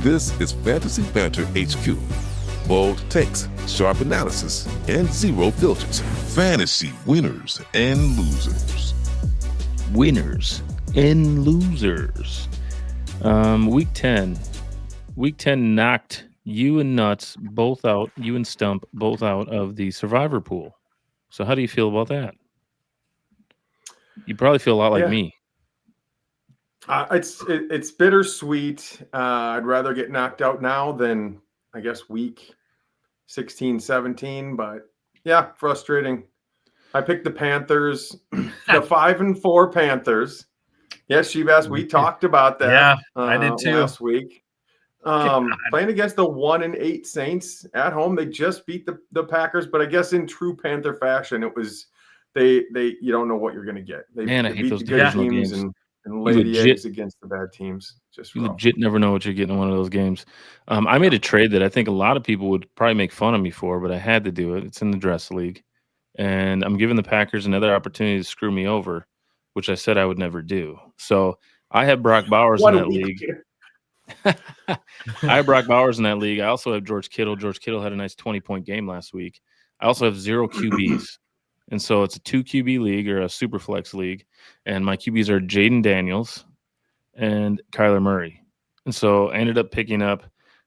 This is Fantasy Banter HQ. Bold takes, sharp analysis, and zero filters. Fantasy winners and losers. Winners and losers. Week 10. Week 10 knocked you and Nuts both out, you and Stump both out of the Survivor pool. So how do you feel about that? You probably feel a lot like me. It's bittersweet. I'd rather get knocked out now than, I guess, week 16, 17. But yeah, frustrating. I picked the Panthers, the 5-4 Panthers. Yes, Shebas, we talked about that. Yeah, I did too last week. Playing against the 1-8 Saints at home, they just beat the Packers. But I guess in true Panther fashion, it was they you don't know what you're going to get. They I hate beat those the good divisional teams games. and lay the eggs against the bad teams. Just you rough. legit never know what you're getting in one of those games. I made a trade that I think a lot of people would probably make fun of me for, but I had to do it. It's in the dress league, and I'm giving the Packers another opportunity to screw me over, which I said I would never do. So I have Brock Bowers in that league. I have Brock Bowers in that league. I also have George Kittle. George Kittle had a nice 20-point game last week. I also have 0 QBs. And so it's a 2 QB league or a super flex league. And my QBs are Jaden Daniels and Kyler Murray. And so I ended up picking up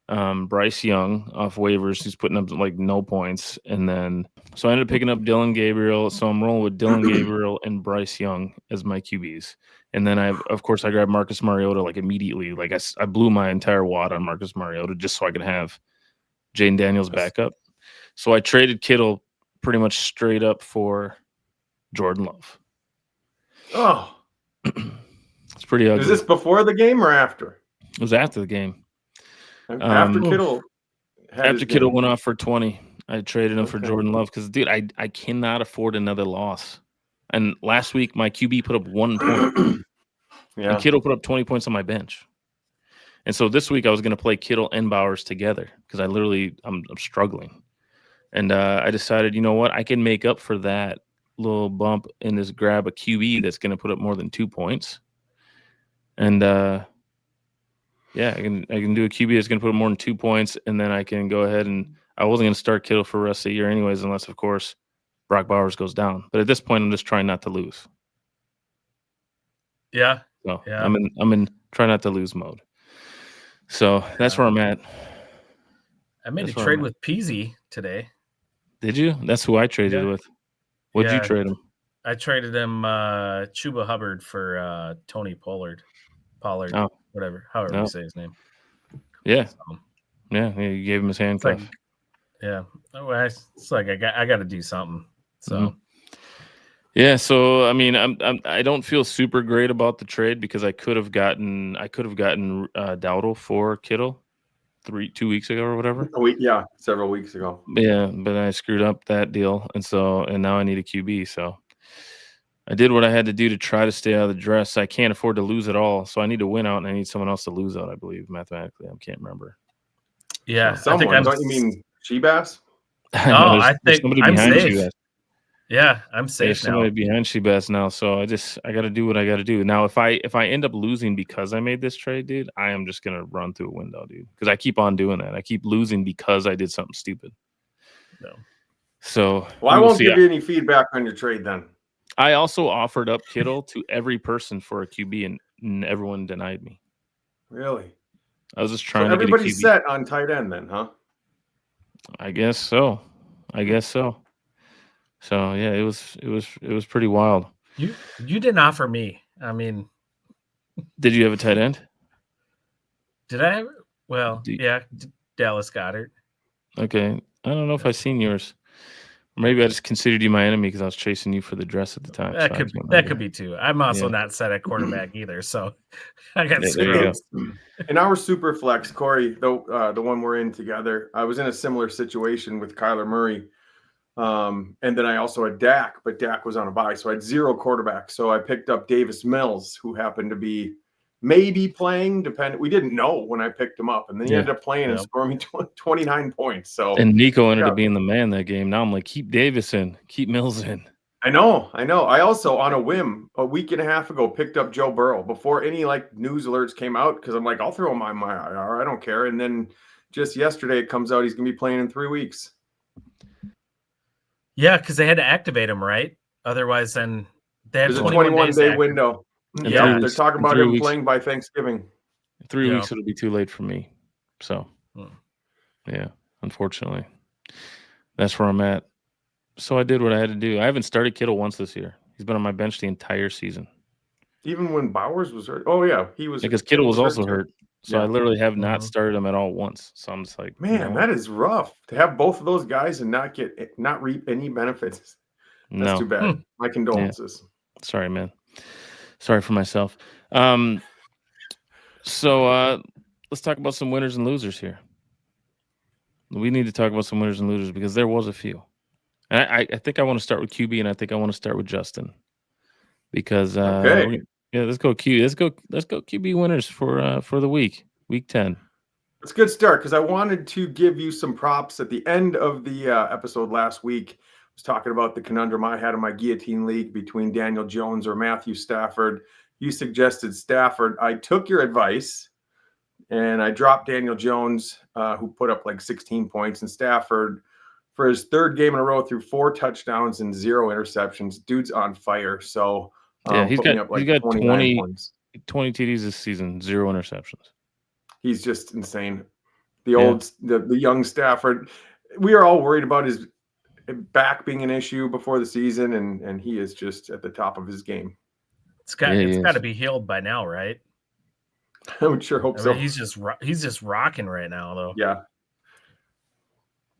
Bryce Young off waivers, who's putting up like no points. And then so I ended up picking up Dylan Gabriel. So I'm rolling with Dylan Gabriel and Bryce Young as my QBs. And then of course, I grabbed Marcus Mariota like immediately. Like I blew my entire wad on Marcus Mariota just so I could have Jaden Daniels backup. So I traded Kittle pretty much straight up for Jordan Love. Oh, it's pretty ugly. Is this before the game or after? It was after the game. After Kittle. After Kittle went off for 20, I traded him for Jordan Love because, dude, I cannot afford another loss. And last week, my QB put up 1 point. And Kittle put up 20 points on my bench. And so this week, I was going to play Kittle and Bowers together because I'm struggling. And I decided, you know what? I can make up for that little bump and just grab a QB that's going to put up more than 2 points. And I can do a QB that's going to put up more than 2 points, and then I can go ahead and I wasn't going to start Kittle for the rest of the year anyways, unless of course Brock Bowers goes down. But at this point, I'm just trying not to lose. Yeah. So I'm in try not to lose mode. So that's where I'm at. I made a trade with Peasy today. Did you? That's who I traded with. What'd you trade him? I traded him Chuba Hubbard for Tony Pollard. Whatever, however you say his name. Yeah. You gave him his handcuff. It's like I got to do something. So yeah, so I mean, I don't feel super great about the trade because I could have gotten Dowdle for Kittle 2 weeks ago or whatever. Several weeks ago. Yeah, but I screwed up that deal, and now I need a QB. So I did what I had to do to try to stay out of the dress. I can't afford to lose at all, so I need to win out, and I need someone else to lose out. I believe mathematically, I can't remember. Yeah, don't you mean Shebas? No, I think somebody I'm behind safe. Shebas. Yeah, I'm safe There's somebody behind Shebas now, so I got to do what I got to do. Now, if I end up losing because I made this trade, dude, I am just gonna run through a window, dude, because I keep on doing that. I keep losing because I did something stupid. No. So I won't give you any feedback on your trade then. I also offered up Kittle to every person for a QB, and everyone denied me. Really? I was just trying to get a QB. Everybody's set on tight end then, huh? I guess so. So yeah, it was pretty wild. You didn't offer me. I mean, did you have a tight end? Did I? Well, Dallas Goedert. Okay, I don't know if I've seen yours. Maybe I just considered you my enemy because I was chasing you for the dress at the time. That could be too. I'm also not set at quarterback either, so I got screwed. In our super flex, Cory, the one we're in together, I was in a similar situation with Kyler Murray, and then I also had Dak, but Dak was on a bye, so I had 0 quarterbacks. So I picked up Davis Mills, who happened to be maybe playing. We didn't know when I picked him up, and then he ended up playing and scoring me 29 points. So and Nico ended up being the man that game. Now I'm like, keep Davis in, keep Mills in. I know. I also, on a whim, a week and a half ago, picked up Joe Burrow before any news alerts came out because I'm like, I'll throw him on my IR. I don't care. And then just yesterday it comes out he's going to be playing in 3 weeks. Yeah, because they had to activate him, right? Otherwise, then they have There's a 21 day window. In Yeah, 3 they're weeks- talking in about 3 him weeks- playing by Thanksgiving. 3 Yeah. weeks it'll be too late for me. So, Hmm. yeah, unfortunately, that's where I'm at. So I did what I had to do. I haven't started Kittle once this year. He's been on my bench the entire season. Even when Bowers was hurt. Oh yeah, he was Because Kittle was also too. hurt. So Yeah. I literally have not Mhm. started him at all once. So I'm just like, Man, that is rough to have both of those guys and not reap any benefits. That's no. too bad. My condolences. Sorry, man. Sorry for myself. So let's talk about some winners and losers here. We need to talk about some winners and losers because there was a few. And I think I want to start with QB, and I think I want to start with Justin. Because Okay. let's go QB winners for the week 10. It's a good start because I wanted to give you some props at the end of the episode last week. I was talking about the conundrum I had in my guillotine league between Daniel Jones or Matthew Stafford. You suggested Stafford. I took your advice and I dropped Daniel Jones, who put up 16 points, and Stafford for his third game in a row threw 4 touchdowns and 0 interceptions. Dude's on fire. So Yeah, he's put me got up 29 points. 20 TDs this season, 0 interceptions. He's just insane. The young Stafford. We are all worried about his back being an issue before the season, and he is just at the top of his game. It's got to be healed by now, right? I would sure hope so. He's just rocking right now, though.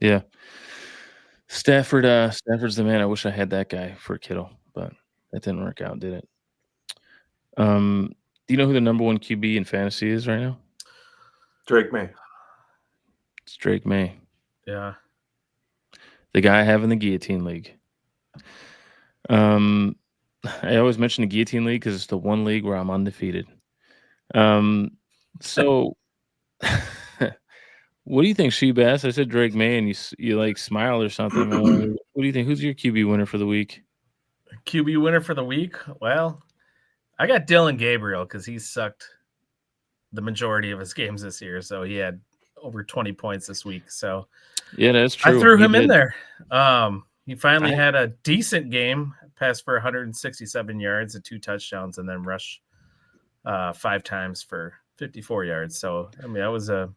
Yeah. Stafford's the man. I wish I had that guy for Kittle, but that didn't work out, did it? Do you know who the number 1 QB in fantasy is right now? Drake May. It's Drake May. Yeah. The guy I have in the guillotine league. I always mention the guillotine league because it's the one league where I'm undefeated. So what do you think, Shebass? I said Drake May, and you smile or something. What do you think? Who's your QB winner for the week? QB winner for the week? Well, I got Dylan Gabriel because he sucked the majority of his games this year. So he had over 20 points this week. So yeah, that's true. I threw him in there. He finally had a decent game, passed for 167 yards and 2 touchdowns, and then rushed 5 times for 54 yards. So I mean, it was a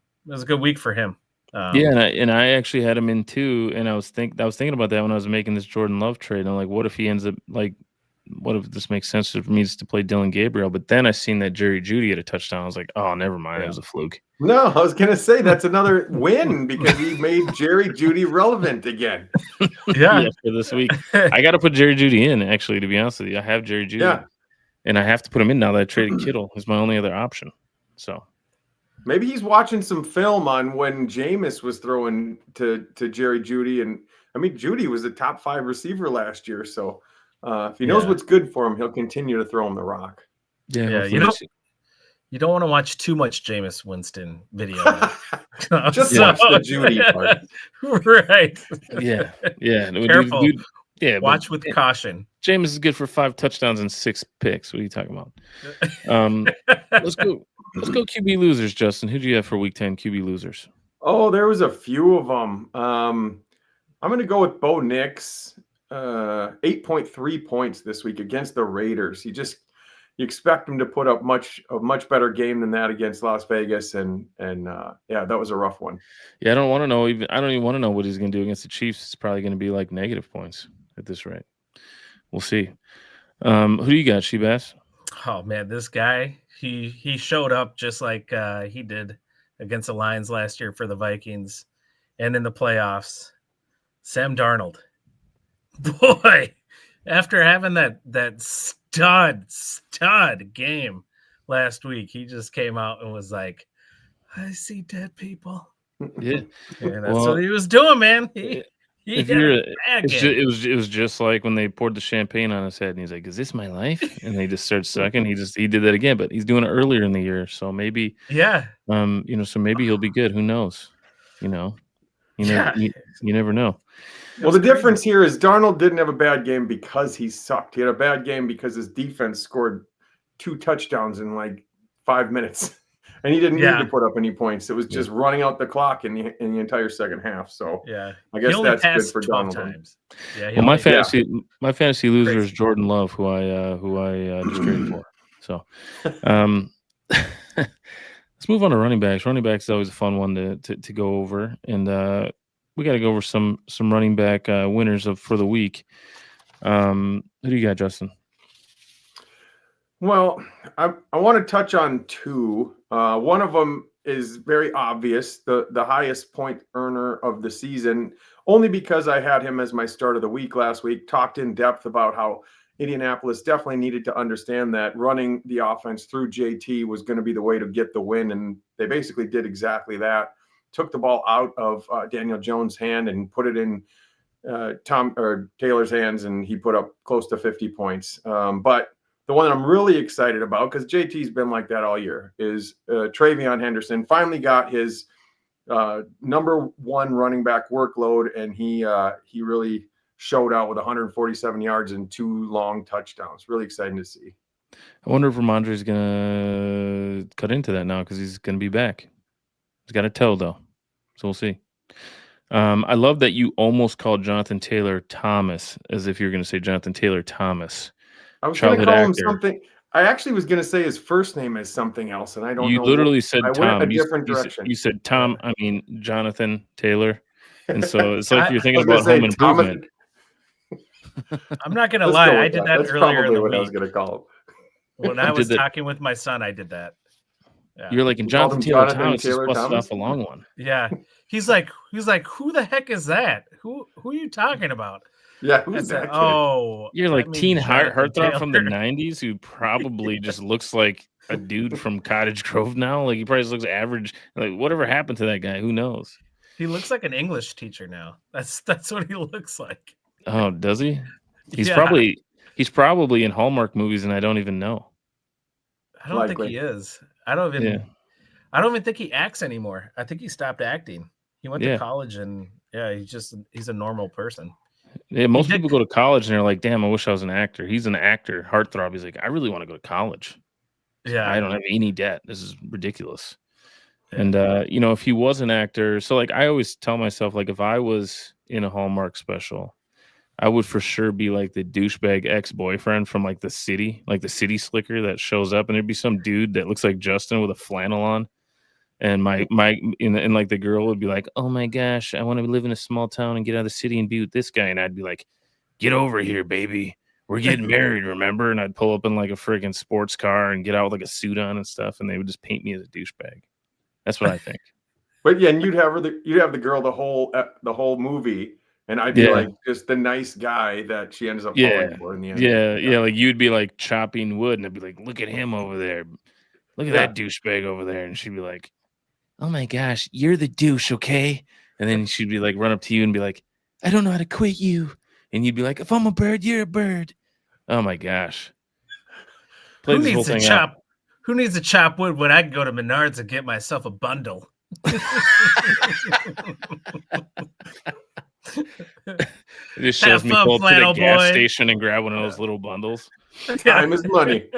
good week for him. And I actually had him in too, and I was thinking about that when I was making this Jordan Love trade. I'm like, what if he ends up what if this makes sense for me to play Dylan Gabriel? But then I seen that Jerry Jeudy had a touchdown. I was like, oh, never mind. It was a fluke. No, I was going to say that's another win because he made Jerry Jeudy relevant again. Yeah, for this week. I got to put Jerry Jeudy in, actually, to be honest with you. I have Jerry Jeudy, and I have to put him in now that I traded Kittle. He's my only other option. So maybe he's watching some film on when Jameis was throwing to Jerry Jeudy. And I mean, Jeudy was a top 5 receiver last year. So if he knows what's good for him, he'll continue to throw him the rock. Yeah, you don't want to watch too much Jameis Winston video. Just watch the Jeudy part. Right. Yeah. Careful. Yeah. Watch with caution. Jameis is good for 5 touchdowns and 6 picks. What are you talking about? Let's go QB losers, Justin. Who do you have for week 10 QB losers? Oh, there was a few of them. I'm going to go with Bo Nix. 8.3 points this week against the Raiders. You expect him to put up a much better game than that against Las Vegas, and that was a rough one. Yeah, I don't even want to know what he's going to do against the Chiefs. It's probably going to be negative points at this rate. We'll see. Who do you got, Shebass? Oh man, this guy he showed up just like he did against the Lions last year for the Vikings, and in the playoffs. Sam Darnold. Boy, after having that stud game last week, he just came out and was like, I see dead people. Yeah. And that's what he was doing, man. It was just like when they poured the champagne on his head and he's like, is this my life? And they just started sucking. He did that again, but he's doing it earlier in the year. So maybe, so maybe he'll be good. Who knows? You never know. Well, the difference here is Darnold didn't have a bad game because he sucked. He had a bad game because his defense scored 2 touchdowns in like 5 minutes, and he didn't need to put up any points. It was just running out the clock in the entire second half. So I guess that's good for Darnold. Times. Yeah. Well, my fantasy loser is Jordan Love, who I just traded for. So, let's move on to running backs. Running backs is always a fun one to go over, and we got to go over some running back winners for the week. Who do you got, Justin? Well, I want to touch on 2. One of them is very obvious, the highest point earner of the season, only because I had him as my start of the week last week. Talked in depth about how Indianapolis definitely needed to understand that running the offense through JT was going to be the way to get the win, and they basically did exactly that. Took the ball out of Daniel Jones' hand and put it in Taylor's hands, and he put up close to 50 points. But the one that I'm really excited about, because JT's been like that all year, is Travion Henderson. Finally got his number 1 running back workload, and he really showed out with 147 yards and 2 long touchdowns. Really exciting to see. I wonder if Ramondre's going to cut into that now because he's going to be back. He's got a toe, though, so we'll see. I love that you almost called Jonathan Taylor Thomas as if you're going to say Jonathan Taylor Thomas. I was going to call him something. I actually was going to say his first name is something else, and I don't know. You literally said Tom. I went a different direction. You said Tom. I mean Jonathan Taylor, and so it's like you're thinking about Home Improvement. I'm not going to lie. I did that That's earlier in the what week. I was going to call him. When I was talking with my son, I did that. Yeah. You're like, and Jonathan Taylor Thomas just busted off a long one. Yeah, he's like, who the heck is that? Who are you talking about? Yeah, who's that kid? Oh, you're like teen heartthrob from the '90s who probably just looks like a dude from Cottage Grove now. Like he probably just looks average. Like whatever happened to that guy? Who knows? He looks like an English teacher now. That's what he looks like. Oh, does he? He's probably in Hallmark movies, and I don't even know. I don't think he is. I don't even think he acts anymore. I think he stopped acting. He went to college, and he's a normal person. Yeah, most people go to college and they're like, "Damn, I wish I was an actor." He's an actor, heartthrob. He's like, "I really want to go to college. Yeah, I don't have any debt. This is ridiculous." Yeah. And if he was an actor, so like I always tell myself, like if I was in a Hallmark special, I would for sure be like the douchebag ex-boyfriend from like the city slicker that shows up, and there'd be some dude that looks like Justin with a flannel on. And and like the girl would be like, "Oh my gosh, I want to live in a small town and get out of the city and be with this guy." And I'd be like, "Get over here, baby. We're getting married, remember?" And I'd pull up in like a friggin' sports car and get out with like a suit on and stuff, and they would just paint me as a douchebag. That's what I think. But yeah, and you'd have the girl the whole movie, and I'd be like just the nice guy that she ends up falling for in the end. Yeah. Like you'd be like chopping wood, and I'd be like, "Look at him over there. Look at that douchebag over there," and she'd be like, "Oh my gosh, you're the douche, okay?" And then she'd be like, run up to you and be like, "I don't know how to quit you." And you'd be like, "If I'm a bird, you're a bird." Oh my gosh. Who needs to chop wood when I can go to Menards and get myself a bundle? It just shows me pull up to the gas station and grab one of those little bundles. Time is money.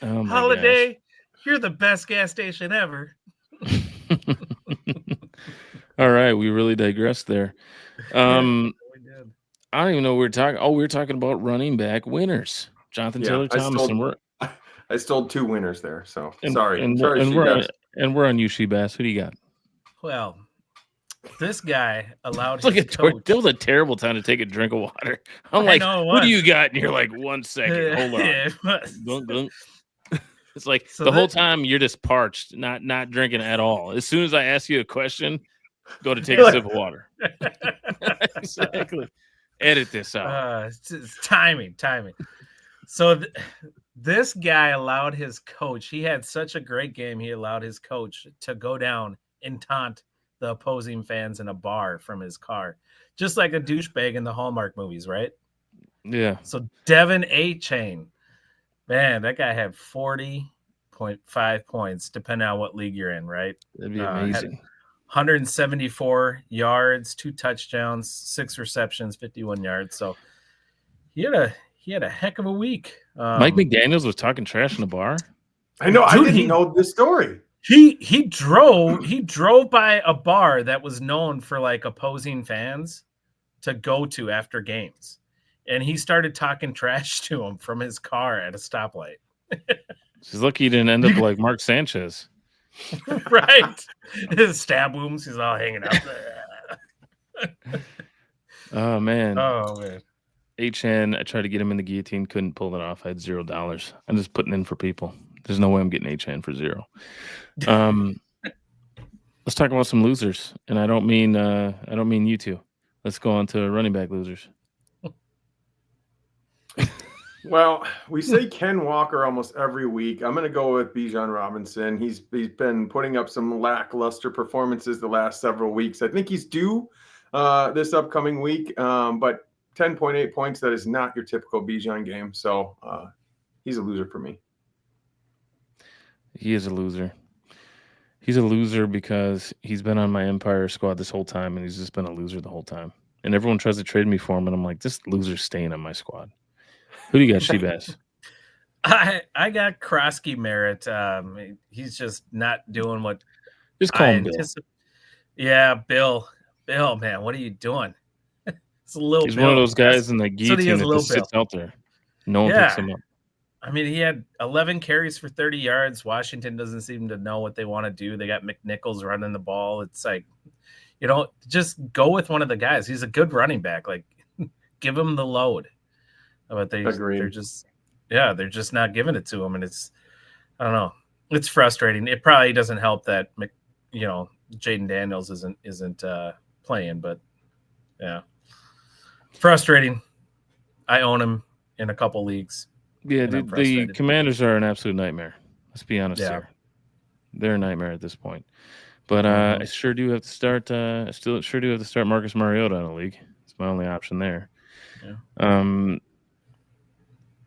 Oh my Holiday, gosh. You're the best gas station ever. All right, we really digressed there. We did. I don't even know what we were talking. Oh, we were talking about running back winners. Jonathan Taylor Thomas, I stole 2 winners there. So sorry. And we're on you, Shebass. Who do you got? Well, this guy allowed his coach. It was a terrible time to take a drink of water. I'm like, "Who do you got?" And you're like, "1 second, hold on." Gunk, gunk. It's like whole time you're just parched, not drinking at all. As soon as I ask you a question, go to take a sip of water. Exactly. Edit this out. It's timing. So this guy allowed his coach. He had such a great game. He allowed his coach to go down and taunt the opposing fans in a bar from his car, just like a douchebag in the Hallmark movies, right? Yeah. So Devin A-Chain. Man, that guy had 40.5 points, depending on what league you're in, right? That'd be amazing. 174 yards, 2 touchdowns, 6 receptions, 51 yards. So he had a heck of a week. Mike McDaniels was talking trash in a bar. I know. Dude, I didn't know this story. He drove by a bar that was known for like opposing fans to go to after games, and he started talking trash to him from his car at a stoplight. She's lucky he didn't end up like Mark Sanchez. Right. His stab wounds, he's all hanging out there. Oh man. HN, I tried to get him in the guillotine, couldn't pull it off. I had $0. I'm just putting in for people. There's no way I'm getting HN for $0. Let's talk about some losers, and I don't mean you two. Let's go on to running back losers. Well, we say Ken Walker almost every week. I'm going to go with Bijan Robinson. He's been putting up some lackluster performances the last several weeks. I think he's due this upcoming week, but 10.8 points, that is not your typical Bijan game. So he's a loser for me. He is a loser. He's a loser because he's been on my Empire squad this whole time, and he's just been a loser the whole time. And everyone tries to trade me for him, and I'm like, this loser's staying on my squad. Who do you got, Sheb? I got Krosky Merritt. He's just not doing what. Just call him Bill. Yeah, Bill. Bill, man, what are you doing? It's a little. He's Bill. one of those guys in the guillotine that just sits out there. No one picks him up. I mean, he had 11 carries for 30 yards. Washington doesn't seem to know what they want to do. They got McNichols running the ball. It's like, just go with one of the guys. He's a good running back. Like, give him the load. But they're just not giving it to him, and I don't know. It's frustrating. It probably doesn't help that Jaden Daniels isn't playing, but yeah, frustrating. I own him in a couple leagues. Yeah, the Commanders are an absolute nightmare. Let's be honest here. They're a nightmare at this point. But I sure do have to start. Sure do have to start Marcus Mariota in the league. It's my only option there. Yeah.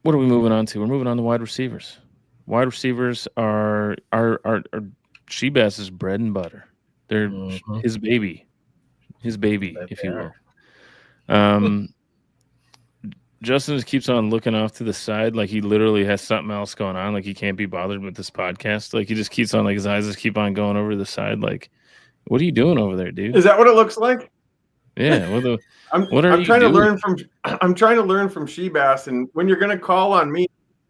What are we moving on to? We're moving on to wide receivers. Wide receivers are Sheb's bread and butter. They're his baby, if you will. Justin just keeps on looking off to the side like he literally has something else going on. Like he can't be bothered with this podcast. Like he just keeps on, like his eyes just keep on going over to the side. Like, what are you doing over there, dude? Is that what it looks like? Yeah. I'm trying to learn from Shebas, and when you're going to call on me,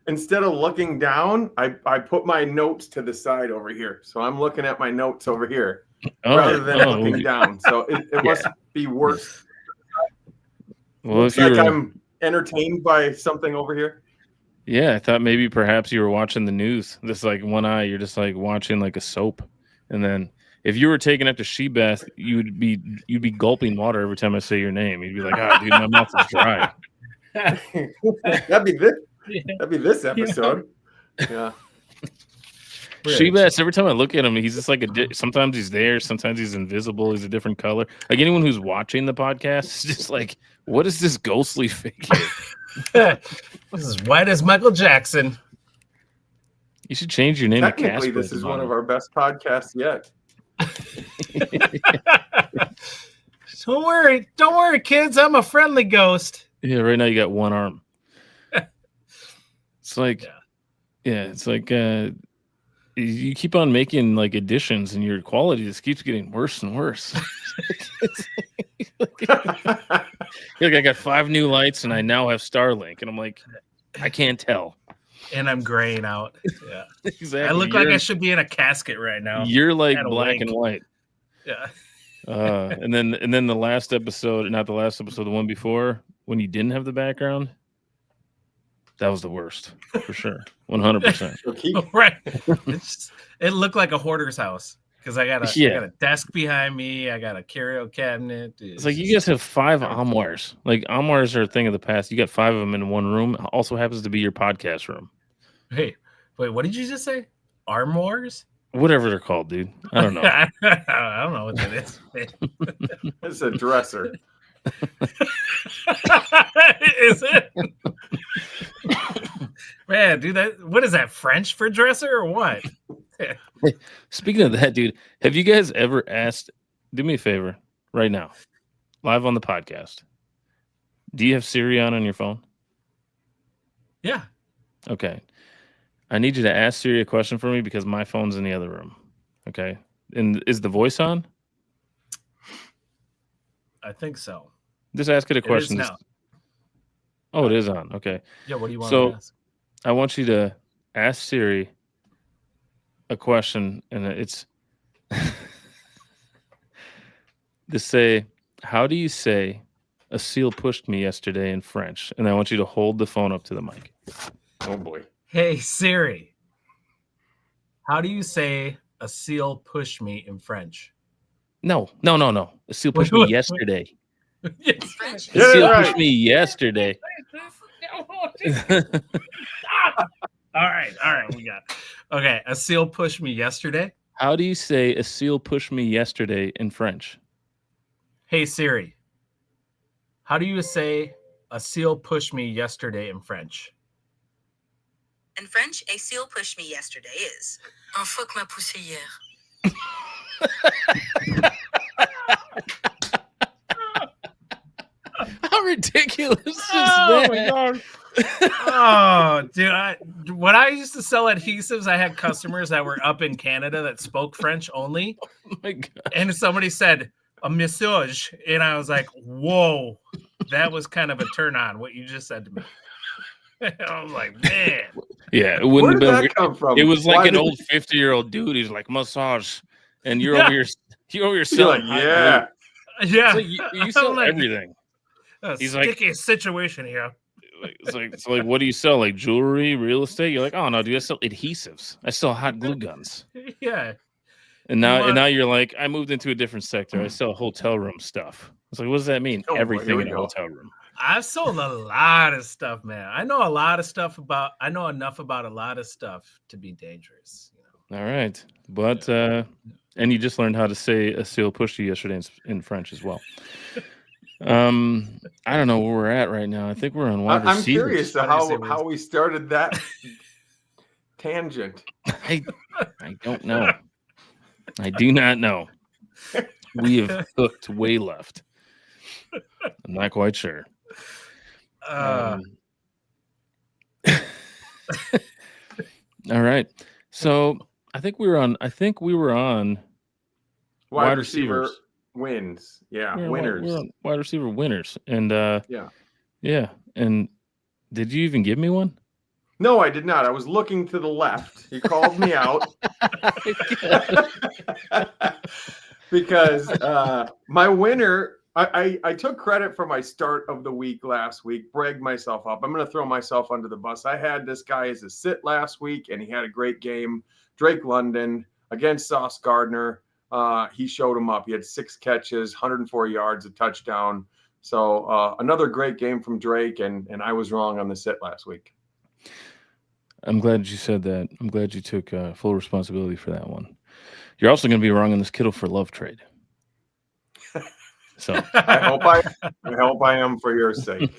instead of looking down, I put my notes to the side over here. So I'm looking at my notes over here rather than looking down. So it must be worse. Well, looks like I'm entertained by something over here. Yeah, I thought maybe perhaps you were watching the news. This like one eye, you're just like watching like a soap, and then. If you were taking up to Shebeth, you'd be gulping water every time I say your name. You'd be like, dude, my mouth is dry. That'd be this episode. Yeah. Shebeth, every time I look at him, he's just like sometimes he's there, sometimes he's invisible, he's a different color. Like anyone who's watching the podcast is just like, what is this ghostly figure? This is white as Michael Jackson. You should change your name to Casper. Technically, this is one of our best podcasts yet. Don't worry, kids. I'm a friendly ghost. Yeah, right now you got one arm. It's like, it's like you keep on making like additions, and your quality just keeps getting worse and worse. Like I got 5 new lights, and I now have Starlink, and I'm like, I can't tell. And I'm graying out. Yeah, exactly. I look like I should be in a casket right now. You're like black and white. Yeah. And then the last episode, not the last episode, the one before, when you didn't have the background, that was the worst for sure, 100%. Right. It looked like a hoarder's house because I got a desk behind me. I got a curio cabinet. It's like you guys have 5 armoires. Like armoires are a thing of the past. You got 5 of them in one room. Also happens to be your podcast room. Hey, wait, what did you just say? Armoires? Whatever they're called, dude. I don't know. I don't know what that is. It's a dresser. Is it? Man, dude, what is that, French for dresser or what? Speaking of that, dude, have you guys ever asked do me a favor right now, live on the podcast. Do you have Siri on your phone? Yeah. Okay. I need you to ask Siri a question for me because my phone's in the other room. Okay. And is the voice on? I think so. Just ask it a question. It is now. Oh, it is on. Okay. Yeah, what do you want me to ask? I want you to ask Siri a question, and it's to say, how do you say a seal pushed me yesterday in French? And I want you to hold the phone up to the mic. Oh boy. Hey Siri, how do you say a seal pushed me in French? No. A seal pushed me yesterday. Yes. A seal pushed me yesterday. All right, we got it. Okay, a seal pushed me yesterday. How do you say a seal pushed me yesterday in French? Hey Siri, how do you say a seal pushed me yesterday in French? In French, a seal pushed me yesterday is un phoque m'a poussé hier. How ridiculous is Oh that? my god! Oh, dude! When I used to sell adhesives, I had customers that were up in Canada that spoke French only. Oh my god! And somebody said a massage, and I was like, "Whoa, that was kind of a turn on." What you just said to me. I was like, "Man, Yeah, it Where wouldn't did have that been. come from? It was like Why an did- old 50-year-old dude. He's like massage, and you're Yeah. over here. You're over here You're selling. like, yeah. yeah." So you sell I'm like, everything. A He's like- sticky situation here. It's like, what do you sell? Like jewelry, real estate? You're like, oh no, dude, I sell adhesives. I sell hot glue guns. Yeah, And now want- you're like, I moved into a different sector. I sell hotel room stuff. It's like, what does that mean? Oh, boy, Everything here we in a go. hotel room. I've sold a lot of stuff, man. I know a lot of stuff about. I know enough about a lot of stuff to be dangerous. You know? All right, but and you just learned how to say a seal pushed you yesterday in French as well. I don't know where we're at right now. I think we're on wide I'm receivers. curious to how we started that tangent. I don't know. I do not know. We have hooked way left. I'm not quite sure. All right. So I think we were on Wide receiver wins. Yeah, we're on winners. wide receiver winners. And Yeah. yeah. And did you even give me one? No, I did not. I was looking to the left. He called me out because my winner. I took credit for my start of the week last week, bragged myself up. I'm going to throw myself under the bus. I had this guy as a sit last week, and he had a great game. Drake London against Sauce Gardner. He showed him up. He had 6 catches, 104 yards, a touchdown. So another great game from Drake, and I was wrong on the sit last week. I'm glad you said that. I'm glad you took full responsibility for that one. You're also going to be wrong on this Kittle for Love trade. So I hope I am for your sake.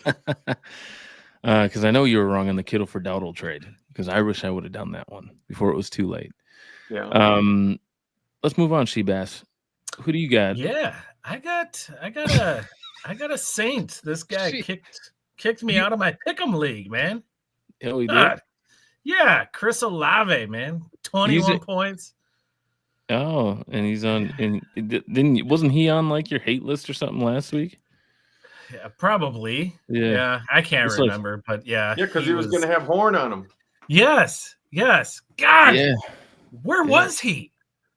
Because I know you were wrong on the Kittle for Dowdle trade. Because I wish I would have done that one before it was too late. Yeah. Let's move on, Shebass. Who do you got? Yeah, I got a Saint. This guy kicked me out of my pick'em league, man. Oh, he did? God. Yeah, Chris Olave, man, 21 points. Oh, and he's on. And wasn't he on like your hate list or something last week? Yeah, probably. Yeah. Yeah, I can't It's like- remember, but yeah. Yeah, because he was going to have Horn on him. Yes. God, Yeah. where was he?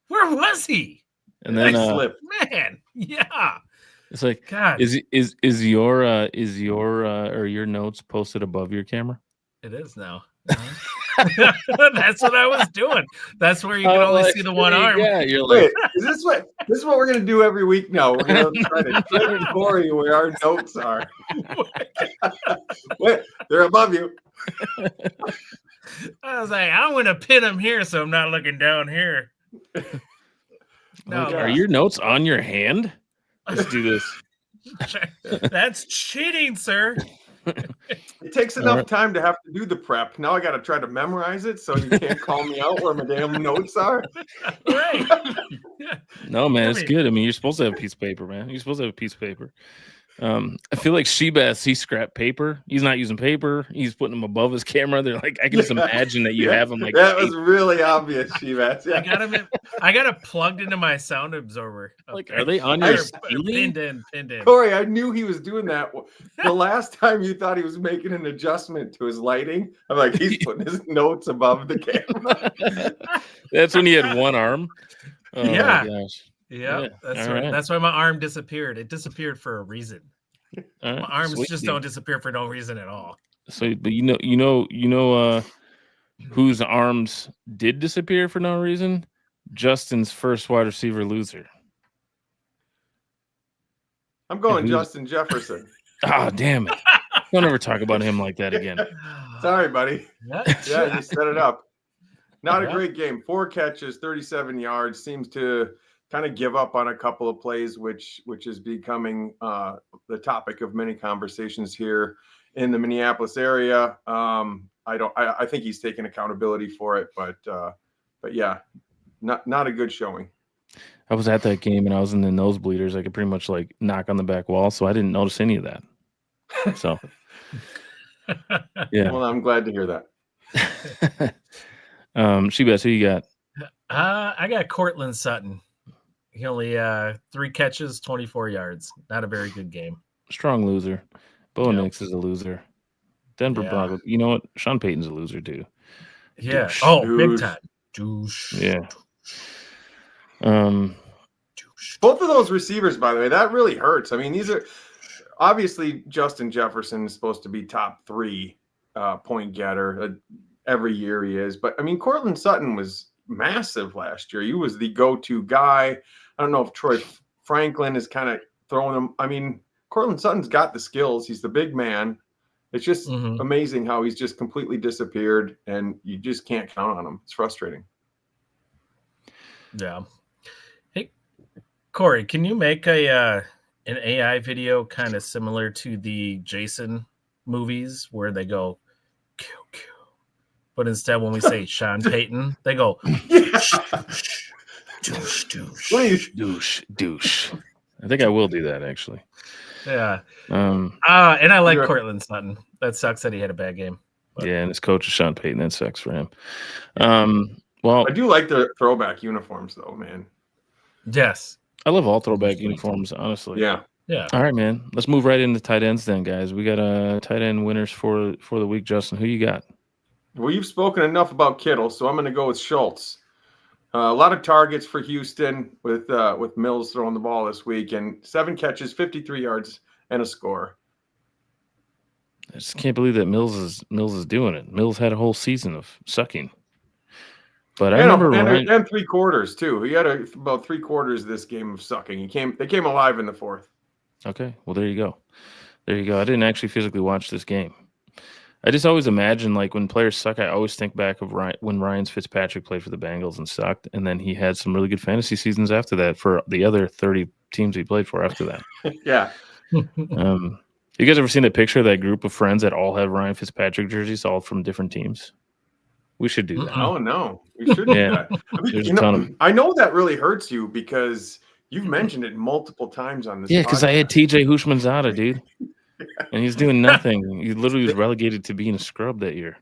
Where was he? And then Nice slip. Man, yeah. it's like, God, is your or your notes posted above your camera? it is now. That's what I was doing. That's where you can only see the one arm. Yeah, you're like, Wait, is this what we're gonna do every week now? We're gonna try to trick Cory where our notes are. Wait, they're above you. I was like, I'm gonna pin him here, so I'm not looking down here. No, like, are your notes on your hand? Let's do this. That's cheating, sir. It takes enough time to have to do the prep. Now I got to try to memorize it, so you can't call me out where my damn notes are. Right. No, man, it's good. I mean, you're supposed to have a piece of paper, man. You're supposed to have a piece of paper. I feel like Shebass, he scrapped paper. He's not using paper. He's putting them above his camera. They're like, I can just imagine that you have them like that was really obvious, Shebass. Yeah. I got it plugged into my sound absorber. Like, are they on your pinned in? Cory, I knew he was doing that. The last time you thought he was making an adjustment to his lighting, I'm like, he's putting his notes above the camera. That's when he had one arm. Oh, yeah. My gosh. Yeah, that's right. Right. That's why my arm disappeared. It disappeared for a reason. My arms just don't disappear for no reason at all. So, but you know, whose arms did disappear for no reason? Justin's first wide receiver loser. I'm going Justin Jefferson. Oh, damn it! Don't ever talk about him like that again. Sorry, buddy. Yeah, you set it up. Not a great game. 4 catches, 37 yards. Seems to kind of give up on a couple of plays, which is becoming the topic of many conversations here in the Minneapolis area. I think he's taking accountability for it, but yeah, not a good showing. I was at that game and I was in the nosebleeders. I could pretty much like knock on the back wall, so I didn't notice any of that. So, yeah. Well, I'm glad to hear that. Shebass, who you got? I got Cortland Sutton. He only 3 catches, 24 yards. Not a very good game. Strong loser. Bo Nix is a loser. Denver Broncos. You know what? Sean Payton's a loser too. Yeah. Douche. Oh, big time. Douche. Yeah. Both of those receivers, by the way, that really hurts. I mean, these are obviously Justin Jefferson is supposed to be top 3 point getter. Every year he is. But, I mean, Cortland Sutton was massive last year. He was the go-to guy. I don't know if Troy Franklin is kind of throwing him. I mean, Cortland Sutton's got the skills. He's the big man. It's just amazing how he's just completely disappeared, and you just can't count on him. It's frustrating. Yeah. Hey, Cory, can you make an AI video kind of similar to the Jason movies where they go, Q, Q. But instead, when we say Sean Payton, they go, douche, douche, douche, douche. I think I will do that actually. Yeah. And I like Cortland Sutton. That sucks that he had a bad game. But. Yeah, and his coach is Sean Payton. That sucks for him. Well, I do like the throwback uniforms, though, man. Yes. I love all throwback uniforms, honestly. Yeah. Yeah. All right, man. Let's move right into tight ends then, guys. We got tight end winners for the week. Justin, who you got? Well, you've spoken enough about Kittle, so I'm going to go with Schultz. A lot of targets for Houston with Mills throwing the ball this week, and 7 catches, 53 yards, and a score. I just can't believe that Mills is doing it. Mills had a whole season of sucking. But I remember and 3 quarters too. He had about 3 quarters this game of sucking. They came alive in the 4th. Okay, well there you go. I didn't actually physically watch this game. I just always imagine, like, when players suck, I always think back of when Ryan Fitzpatrick played for the Bengals and sucked, and then he had some really good fantasy seasons after that for the other 30 teams he played for after that. Yeah. You guys ever seen a picture of that group of friends that all have Ryan Fitzpatrick jerseys, all from different teams? We should do that. Oh, no. We should do that. I mean, I know that really hurts you because you've mentioned it multiple times on this podcast. Yeah, because I had TJ Houshmandzadeh, dude. And he's doing nothing. He literally was relegated to being a scrub that year.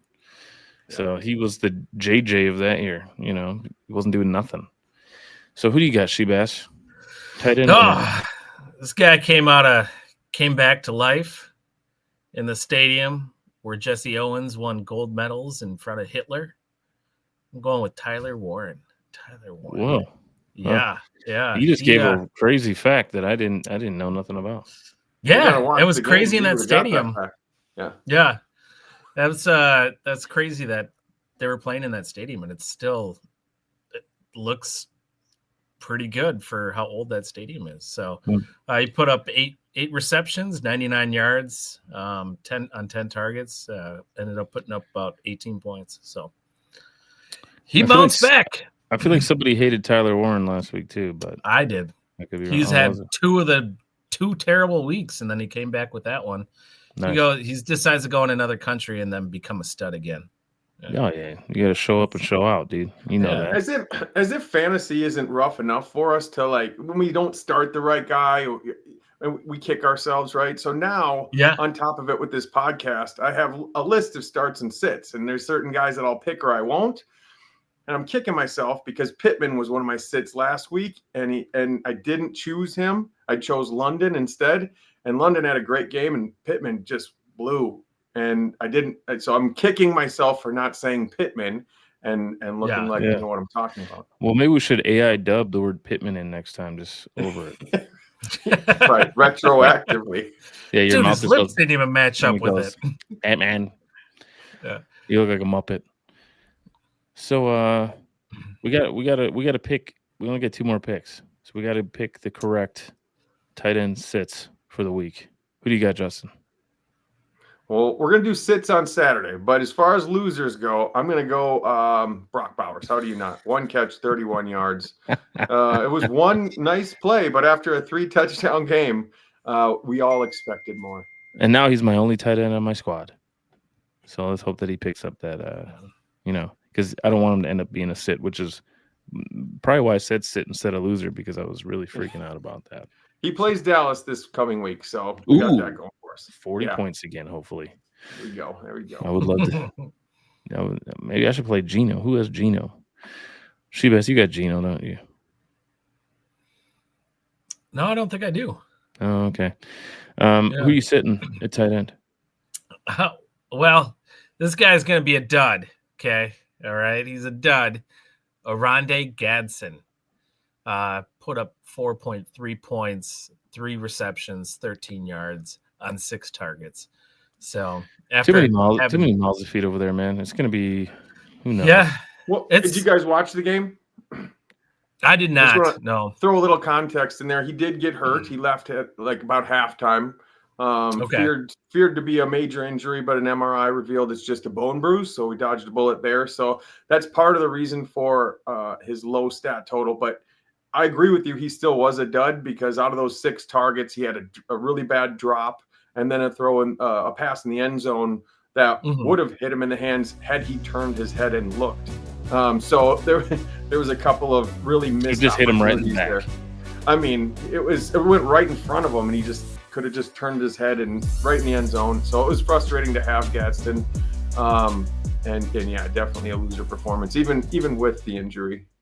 So he was the JJ of that year. You know, he wasn't doing nothing. So who do you got, Shebass? Tight end. This guy came back to life in the stadium where Jesse Owens won gold medals in front of Hitler. I'm going with Tyler Warren. Whoa. Yeah. Yeah. You just gave a crazy fact that I didn't know nothing about. Yeah, it was crazy in that stadium. Yeah. That's crazy that they were playing in that stadium, and it looks pretty good for how old that stadium is. So he put up eight receptions, 99 yards, 10 targets, ended up putting up about 18 points. So he bounced back. I feel like somebody hated Tyler Warren last week too, but I did. I could be He's wrong. had two terrible weeks, and then he came back with that one. Nice. He decides to go in another country and then become a stud again. Oh yeah, you got to show up and show out, dude. You know Yeah. that. As if fantasy isn't rough enough for us to like when we don't start the right guy and we kick ourselves, right? So now, on top of it with this podcast, I have a list of starts and sits, and there's certain guys that I'll pick or I won't. And I'm kicking myself because Pittman was one of my sits last week, and I didn't choose him. I chose London instead, and London had a great game, and Pittman just blew. And I didn't, so I'm kicking myself for not saying Pittman and looking like I know what I'm talking about. Well, maybe we should AI dub the word Pittman in next time, just over it. Right, retroactively. Yeah, your Dude, mouth his lips didn't even match up with it. Ant-Man. Yeah, you look like a Muppet. So we got to pick. We only get 2 more picks, so we got to pick the correct tight end sits for the week. Who do you got, Justin? Well, we're going to do sits on Saturday, but as far as losers go, I'm going to go Brock Bowers. How do you not? 1 catch, 31 yards. It was one nice play, but after a 3-touchdown game, we all expected more. And now he's my only tight end on my squad. So let's hope that he picks up that, because I don't want him to end up being a sit, which is probably why I said sit instead of loser, because I was really freaking out about that. He plays Dallas this coming week, so we got that going for us. 40 points again, hopefully. There we go. I would love to. Maybe I should play Gino. Who has Gino? Shebas, you got Gino, don't you? No, I don't think I do. Oh, okay. Who are you sitting at tight end? Well, this guy's going to be a dud, okay? All right? He's a dud. Oronde Gadsden put up 4.3 points, 3 receptions, 13 yards on 6 targets. So after too many miles to feed over there, man. It's going to be, who knows? Yeah. Well, did you guys watch the game? I did not. No. Throw a little context in there. He did get hurt. He left at like about halftime. Feared to be a major injury, but an MRI revealed it's just a bone bruise. So we dodged a bullet there. So that's part of the reason for his low stat total. But I agree with you. He still was a dud because out of those 6 targets, he had a really bad drop and then a pass in the end zone that would have hit him in the hands had he turned his head and looked. So there was a couple of really missed. He just hit him right in the back. There. I mean, it went right in front of him, and he just could have just turned his head and right in the end zone. So it was frustrating to have Gadsden. And yeah, definitely a loser performance, even with the injury.